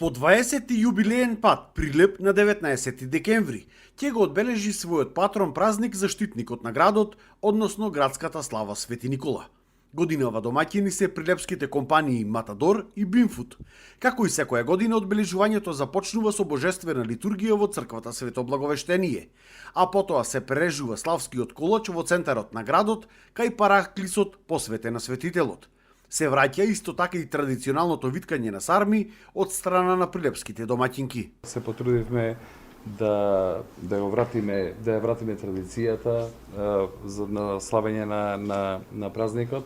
По 20-ти јубилеен пат Прилеп на 19 декември ќе го одбележи својот патрон празник заштитникот на градот, односно градската слава Свети Никола. Годинава домаќини се прилепските компании Матадор и Бинфут. Како и секоја година, одбележувањето започнува со божествена литургија во црквата Свето Благовештение, а потоа се прережува славскиот колач во центарот на градот, кај параклисот посветен на светителот. Се враќа исто така и традиционалното виткање на сарми од страна на прилепските домаќинки. Се потрудивме да ја вратиме традицијата на славење на празникот.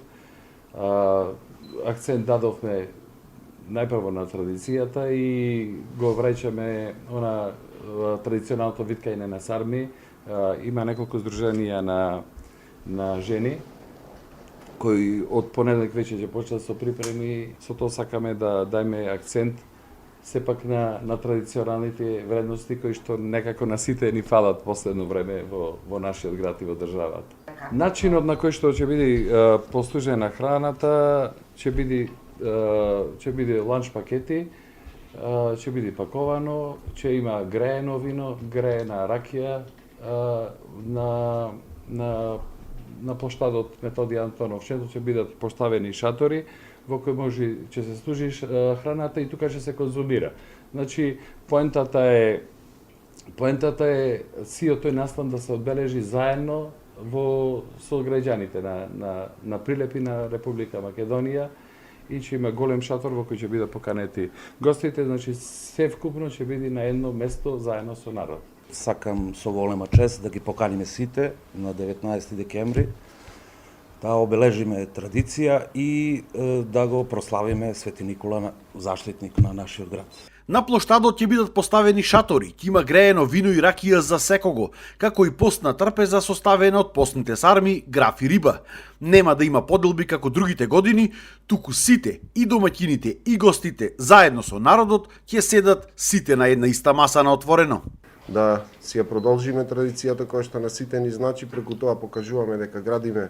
Акцент дадовме најпрво на традицијата и го враќаме традиционалното виткање на сарми. Има неколку здруженија на жени кои од понеделник вече ќе почнат со припреми. Со тоа сакаме да дајме акцент сепак на традиционалните вредности кои што некако на сите ни фалат последно време во нашиот град и во државата. Начинот на кој што ќе биде послужена храната ќе биде ланч пакети, ќе биде паковано, ќе има греено вино, греена ракија на плоштадот Методи Антонов. Често ќе бидат поставени шатори во кои ќе се служи храната и тука ќе се конзумира. Значи, поентата е сиот тој настан да се одбележи заедно со граѓаните на Прилеп и на Република Македонија и ќе има голем шатор во кој ќе бидат поканети гостите, значи се вкупно ќе биде на едно место заедно со народ. Сакам со голема чест да ги поканиме сите на 19 декември, да обележиме традиција и да го прославиме Свети Никола, заштитник на нашиот град. На плоштадот ќе бидат поставени шатори, ќе има греено вино и ракија за секого, како и постна трпеза составена од постните сарми, граф и риба. Нема да има поделби како другите години, туку сите, и домаќините, и гостите, заедно со народот, ќе седат сите на една иста маса на отворено. Да си ја продолжиме традицијата која што на сите ни значи, преку тоа покажуваме дека градиме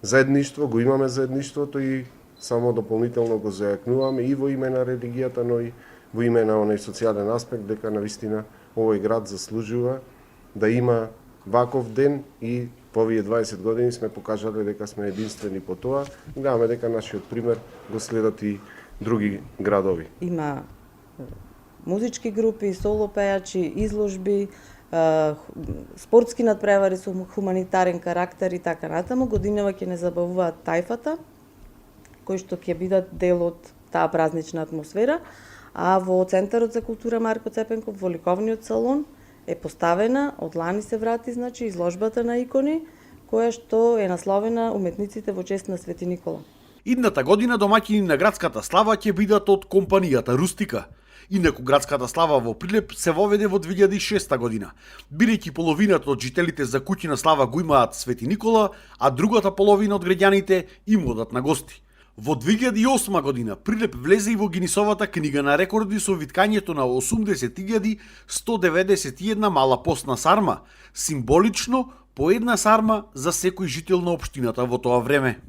заедништво, го имаме заедништвото и само дополнително го зајакнуваме и во име на религијата, но и во име на оној социјален аспект, дека навистина овој град заслужува да има ваков ден и по овие 20 години сме покажале дека сме единствени по тоа. Гледаме дека нашиот пример го следат и други градови. Има музички групи, соло пејачи, изложби, спортски надпревари со хуманитарен карактер и така натаму. Годинава ќе не забавуваат тајфата, кои што ќе бидат дел од таа празнична атмосфера, а во Центарот за култура Марко Цепенков, во ликовниот салон, е поставена, од лани се врати, значи, изложбата на икони, која што е насловена уметниците во чест на Свети Никола. Идната година домаќини на градската слава ќе бидат од компанијата Рустика. Инаку градската слава во Прилеп се воведе во 2006 година, бидејќи половината од жителите за куќина слава го имаат Свети Никола, а другата половина од граѓаните им одат на гости. Во 2008 година Прилеп влезе и во Гинисовата книга на рекорди со виткањето на 80.191 мала постна сарма, символично по една сарма за секој жител на општината во тоа време.